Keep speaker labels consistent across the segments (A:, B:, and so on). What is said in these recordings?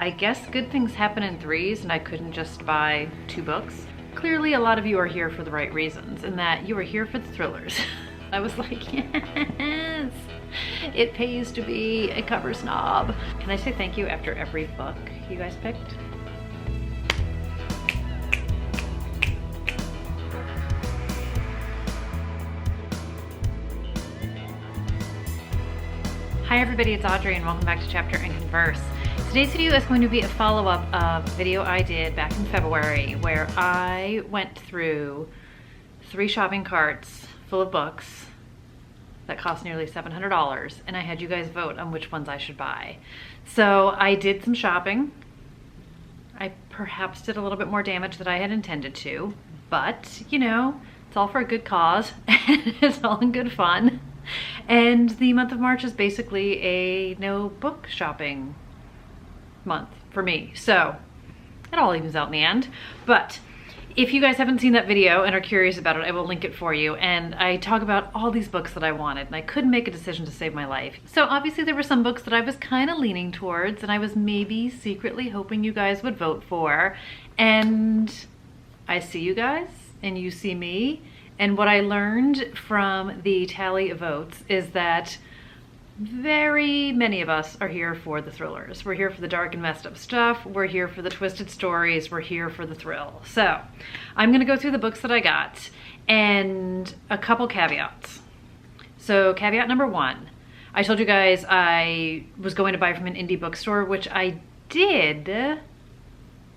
A: I guess good things happen in threes and I couldn't just buy 2 books. Clearly a lot of you are here for the right reasons and that you are here for the thrillers. I was like, yes, it pays to be a cover snob. Can I say thank you after every book you guys picked? Hi everybody, it's Audrey and welcome back to Chapter and Converse. Today's video is going to be a follow-up of a video I did back in February where I went through 3 shopping carts full of books that cost nearly $700 and I had you guys vote on which ones I should buy. So I did some shopping. I perhaps did a little bit more damage than I had intended to, but you know, it's all for a good cause and it's all in good fun. And the month of March is basically a no book shopping month for me. So it all evens out in the end. But if you guys haven't seen that video and are curious about it, I will link it for you. And I talk about all these books that I wanted and I couldn't make a decision to save my life. So obviously there were some books that I was kind of leaning towards and I was maybe secretly hoping you guys would vote for. And I see you guys and you see me. And what I learned from the tally of votes is that very many of us are here for the thrillers. We're here for the dark and messed up stuff. We're here for the twisted stories. We're here for the thrill. So I'm gonna go through the books that I got and a couple caveats. So caveat number 1, I told you guys I was going to buy from an indie bookstore, which I did,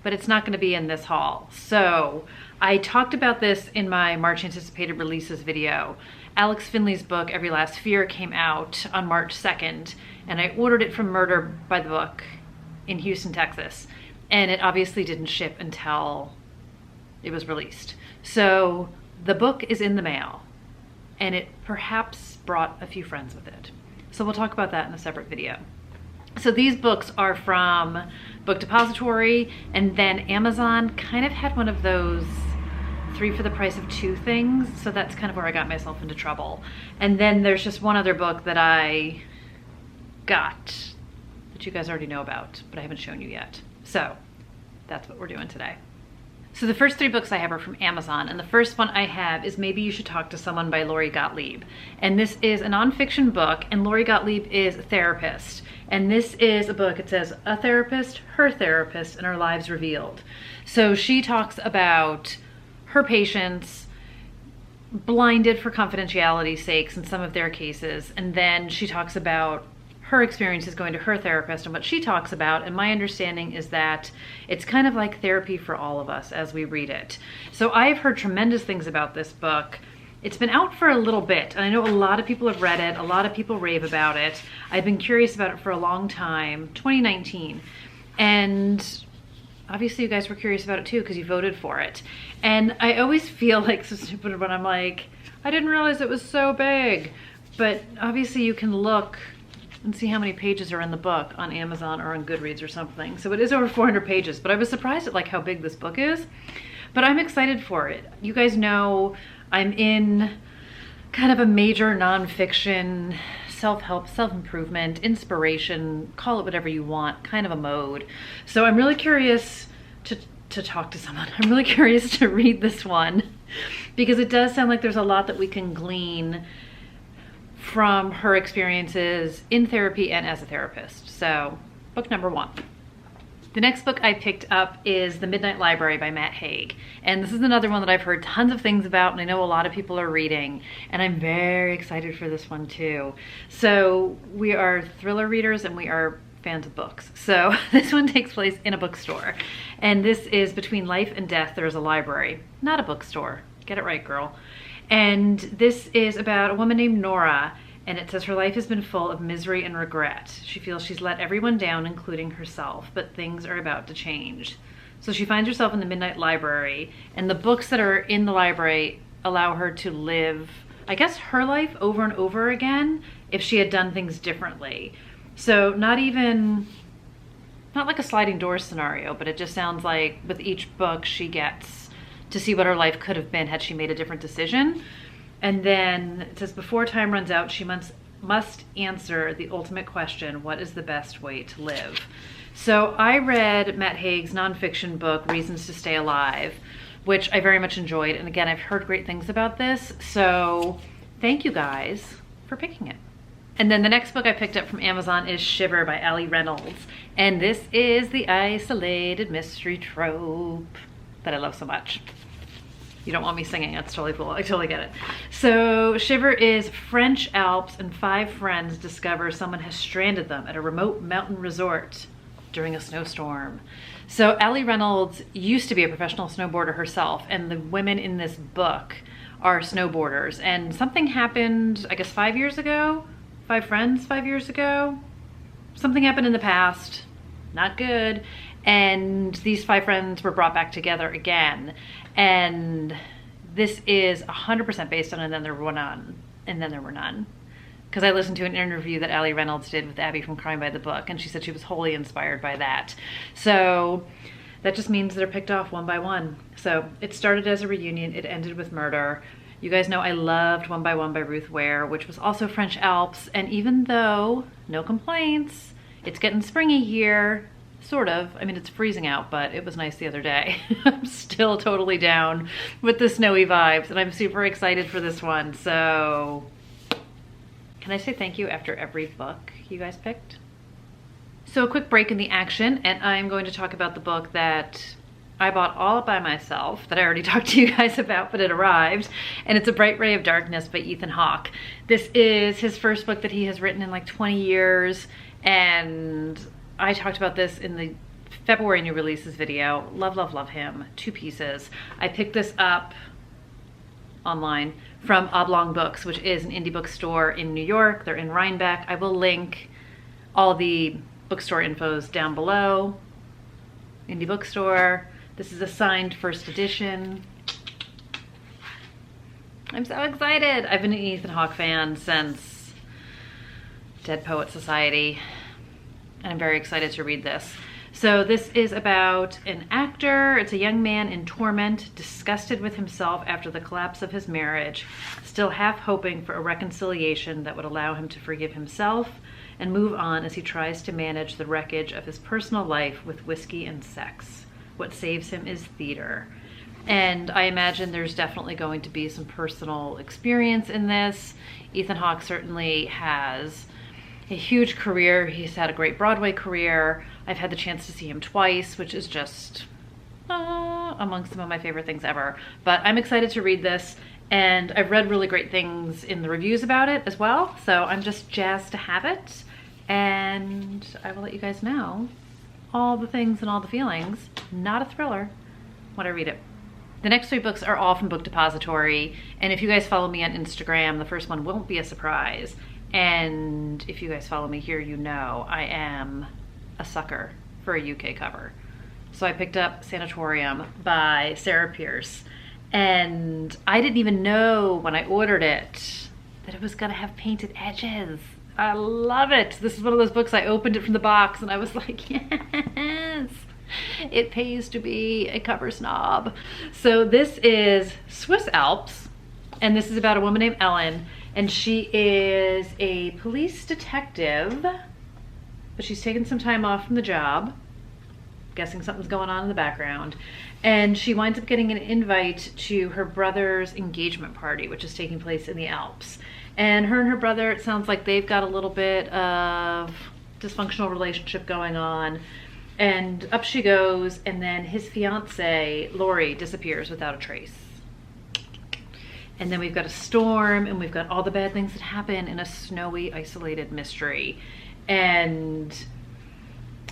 A: but it's not gonna be in this haul. So I talked about this in my March anticipated releases video. Alex Finley's book, Every Last Fear, came out on March 2nd, and I ordered it from Murder by the Book in Houston, Texas. And it obviously didn't ship until it was released. So the book is in the mail, and it perhaps brought a few friends with it. So we'll talk about that in a separate video. So these books are from Book Depository, and then Amazon kind of had one of those 3 for the price of 2 things. So that's kind of where I got myself into trouble. And then there's just one other book that I got that you guys already know about, but I haven't shown you yet. So that's what we're doing today. So the first 3 books I have are from Amazon, and the first one I have is Maybe You Should Talk to Someone by Lori Gottlieb. And this is a nonfiction book, and Lori Gottlieb is a therapist. And this is a book, it says, A Therapist, Her Therapist, and Our Lives Revealed. So she talks about her patients blinded for confidentiality sakes in some of their cases, and then she talks about her experiences going to her therapist and what she talks about, and my understanding is that it's kind of like therapy for all of us as we read it. So I've heard tremendous things about this book. It's been out for a little bit, and I know a lot of people have read it, a lot of people rave about it. I've been curious about it for a long time, 2019, and obviously you guys were curious about it too because you voted for it. And I always feel like so stupid when I'm like, I didn't realize it was so big. But obviously you can look and see how many pages are in the book on Amazon or on Goodreads or something. So it is over 400 pages, but I was surprised at like how big this book is. But I'm excited for it. You guys know I'm in kind of a major nonfiction, self-help, self-improvement, inspiration, call it whatever you want, kind of a mode. So I'm really curious to talk to someone. I'm really curious to read this one because it does sound like there's a lot that we can glean from her experiences in therapy and as a therapist. So book number 1. The next book I picked up is The Midnight Library by Matt Haig. And this is another one that I've heard tons of things about and I know a lot of people are reading. And I'm very excited for this one too. So we are thriller readers and we are fans of books. So this one takes place in a bookstore. And this is Between Life and Death, There's a Library. Not a bookstore. Get it right, girl. And this is about a woman named Nora. And it says her life has been full of misery and regret. She feels she's let everyone down, including herself, but things are about to change. So she finds herself in the Midnight Library, and the books that are in the library allow her to live, I guess, her life over and over again if she had done things differently. So not like a sliding door scenario, but it just sounds like with each book she gets to see what her life could have been had she made a different decision. And then it says, before time runs out, she must answer the ultimate question, what is the best way to live? So I read Matt Haig's nonfiction book, Reasons to Stay Alive, which I very much enjoyed. And again, I've heard great things about this. So thank you guys for picking it. And then the next book I picked up from Amazon is Shiver by Ali Reynolds. And this is the isolated mystery trope that I love so much. You don't want me singing, that's totally cool. I totally get it. So Shiver is French Alps and 5 friends discover someone has stranded them at a remote mountain resort during a snowstorm. So Ali Reynolds used to be a professional snowboarder herself, and the women in this book are snowboarders. And something happened, I guess 5 years ago? 5 friends 5 years ago? Something happened in the past, not good. And these 5 friends were brought back together again. And this is 100% based on And Then There Were None. And Then There Were None. Because I listened to an interview that Ali Reynolds did with Abby from Crime by the Book, and she said she was wholly inspired by that. So that just means they're picked off one by one. So it started as a reunion, it ended with murder. You guys know I loved One by One by Ruth Ware, which was also French Alps. And even though, no complaints, it's getting springy here, sort of. I mean, it's freezing out, but it was nice the other day. I'm still totally down with the snowy vibes, and I'm super excited for this one. So can I say thank you after every book you guys picked? So a quick break in the action, and I'm going to talk about the book that I bought all by myself, that I already talked to you guys about, but it arrived, and it's A Bright Ray of Darkness by Ethan Hawke. This is his first book that he has written in like 20 years, and I talked about this in the February new releases video. Love, love, love him. 2 pieces. I picked this up online from Oblong Books, which is an indie bookstore in New York. They're in Rhinebeck. I will link all the bookstore infos down below. Indie bookstore. This is a signed first edition. I'm so excited. I've been an Ethan Hawke fan since Dead Poet Society, and I'm very excited to read this. So this is about an actor. It's a young man in torment, disgusted with himself after the collapse of his marriage, still half hoping for a reconciliation that would allow him to forgive himself and move on as he tries to manage the wreckage of his personal life with whiskey and sex. What saves him is theater. And I imagine there's definitely going to be some personal experience in this. Ethan Hawke certainly has a huge career. He's had a great Broadway career. I've had the chance to see him twice, which is just among some of my favorite things ever. But I'm excited to read this, and I've read really great things in the reviews about it as well. So I'm just jazzed to have it, and I will let you guys know all the things and all the feelings. Not a thriller when I read it. The next 3 books are all from Book Depository, and if you guys follow me on Instagram, the first one won't be a surprise. And if you guys follow me here, you know I am a sucker for a UK cover. So I picked up Sanatorium by Sarah Pierce, and I didn't even know when I ordered it that it was gonna have painted edges. I love it. This is one of those books I opened it from the box and I was like, yes, it pays to be a cover snob. So this is Swiss Alps, and this is about a woman named Ellen, and she is a police detective, but she's taken some time off from the job. Guessing something's going on in the background. And she winds up getting an invite to her brother's engagement party, which is taking place in the Alps. And her brother, it sounds like they've got a little bit of dysfunctional relationship going on. And up she goes, and then his fiance, Lori, disappears without a trace. And then we've got a storm, and we've got all the bad things that happen in a snowy, isolated mystery. And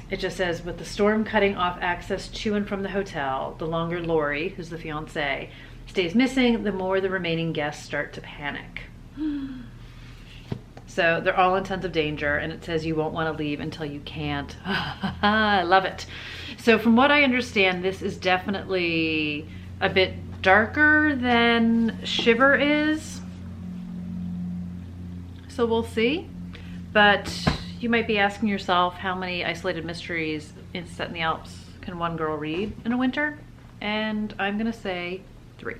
A: it just says, with the storm cutting off access to and from the hotel, the longer Lori, who's the fiance, stays missing, the more the remaining guests start to panic. So they're all in tons of danger, and it says you won't want to leave until you can't. I love it. So from what I understand, this is definitely a bit darker than Shiver is. So we'll see. But you might be asking yourself, how many isolated mysteries set in the Alps can one girl read in a winter? And I'm gonna say 3.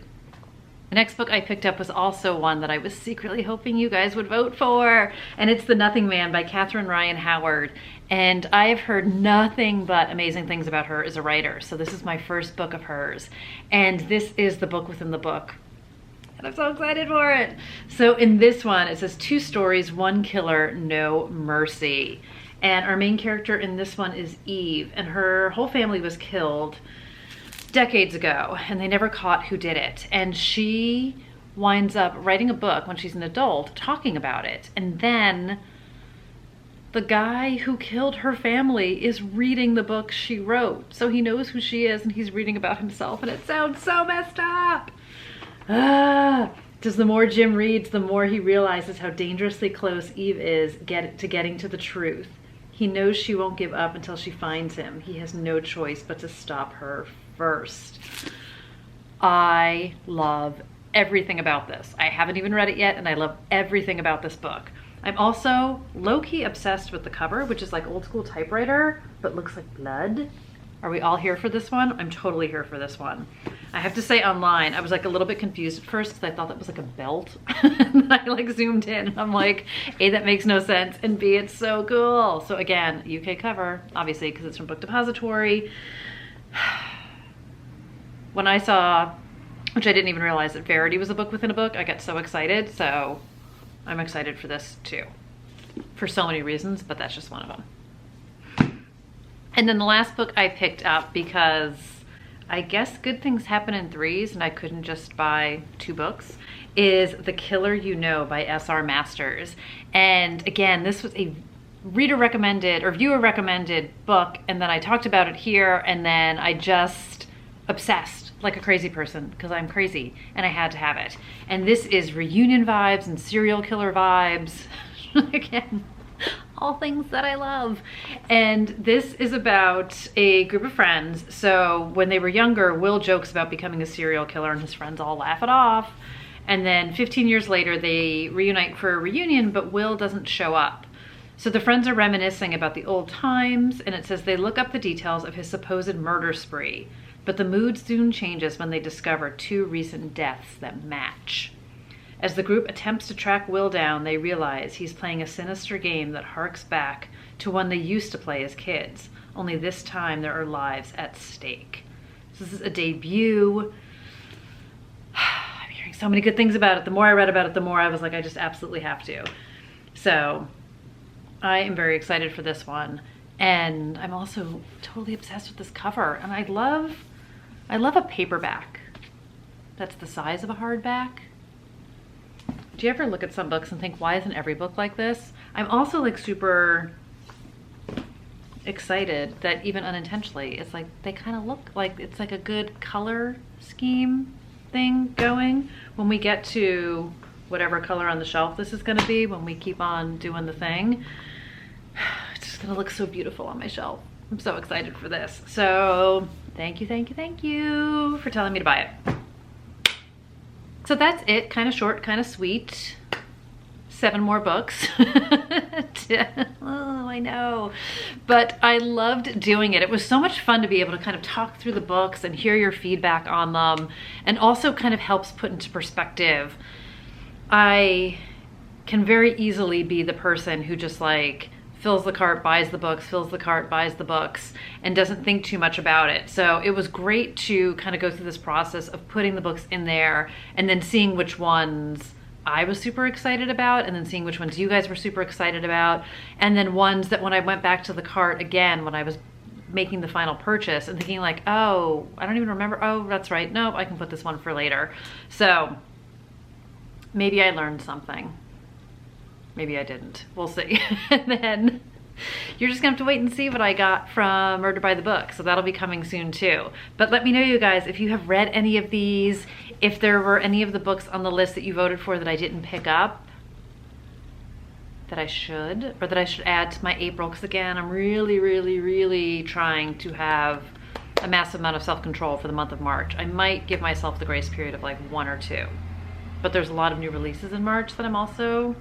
A: The next book I picked up was also one that I was secretly hoping you guys would vote for, and it's The Nothing Man by Catherine Ryan Howard. And I have heard nothing but amazing things about her as a writer, so this is my first book of hers. And this is the book within the book. And I'm so excited for it. So in this one, it says 2 stories, 1 killer, no mercy. And our main character in this one is Eve, and her whole family was killed decades ago, and they never caught who did it. And she winds up writing a book when she's an adult talking about it. And then the guy who killed her family is reading the book she wrote. So he knows who she is and he's reading about himself, and it sounds so messed up. Just the more Jim reads, the more he realizes how dangerously close Eve is to getting to the truth. He knows she won't give up until she finds him. He has no choice but to stop her first. I love everything about this. I haven't even read it yet, and I love everything about this book. I'm also low-key obsessed with the cover, which is like old school typewriter, but looks like blood. Are we all here for this one? I'm totally here for this one. I have to say, online, I was like a little bit confused at first because I thought that was like a belt. And I like zoomed in and I'm like, A, that makes no sense, and B, it's so cool. So again, UK cover, obviously, because it's from Book Depository. When I saw, which I didn't even realize that Verity was a book within a book, I got so excited. So I'm excited for this too, for so many reasons, but that's just one of them. And then the last book I picked up, because I guess good things happen in threes and I couldn't just buy 2 books, is The Killer You Know by S.R. Masters. And again, this was a reader recommended or viewer recommended book, and then I talked about it here, and then I just obsessed like a crazy person, because I'm crazy and I had to have it. And this is reunion vibes and serial killer vibes. Again, all things that I love. And this is about a group of friends. So when they were younger, Will jokes about becoming a serial killer and his friends all laugh it off. And then 15 years later, they reunite for a reunion, but Will doesn't show up. So the friends are reminiscing about the old times, and it says they look up the details of his supposed murder spree, but the mood soon changes when they discover 2 recent deaths that match. As the group attempts to track Will down, they realize he's playing a sinister game that harks back to one they used to play as kids, only this time there are lives at stake. So this is a debut. I'm hearing so many good things about it. The more I read about it, the more I was like, I just absolutely have to. So I am very excited for this one. And I'm also totally obsessed with this cover. And I love a paperback that's the size of a hardback. Do you ever look at some books and think, why isn't every book like this? I'm also like super excited that even unintentionally, it's like they kind of look like it's like a good color scheme thing going. When we get to whatever color on the shelf this is gonna be, when we keep on doing the thing, it's just gonna look so beautiful on my shelf. I'm so excited for this. So thank you for telling me to buy it. So that's it, kind of short, kind of sweet. 7 more books. Oh, I know. But I loved doing it. It was so much fun to be able to kind of talk through the books and hear your feedback on them, and also kind of helps put into perspective. I can very easily be the person who just like fills the cart, buys the books, fills the cart, buys the books, and doesn't think too much about it. So it was great to kind of go through this process of putting the books in there and then seeing which ones I was super excited about, and then seeing which ones you guys were super excited about, and then ones that when I went back to the cart again, when I was making the final purchase and thinking like, oh, I don't even remember, oh, that's right, nope, I can put this one for later. So maybe I learned something. Maybe I didn't. We'll see. And then you're just gonna have to wait and see what I got from Murder by the Book. So that'll be coming soon too. But let me know, you guys, if you have read any of these, if there were any of the books on the list that you voted for that I didn't pick up, that I should, or that I should add to my April. Because again, I'm really trying to have a massive amount of self-control for the month of March. I might give myself the grace period of like 1 or 2. But there's a lot of new releases in March that I'm also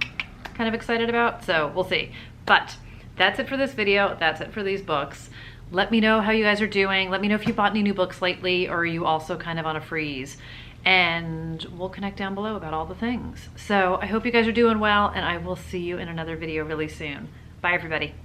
A: kind of excited about, so we'll see. But that's it for this video. That's it for these books. Let me know how you guys are doing. Let me know if you bought any new books lately, or are you also kind of on a freeze. and we'll connect down below about all the things. So I hope you guys are doing well, and I will see you in another video really soon. Bye everybody.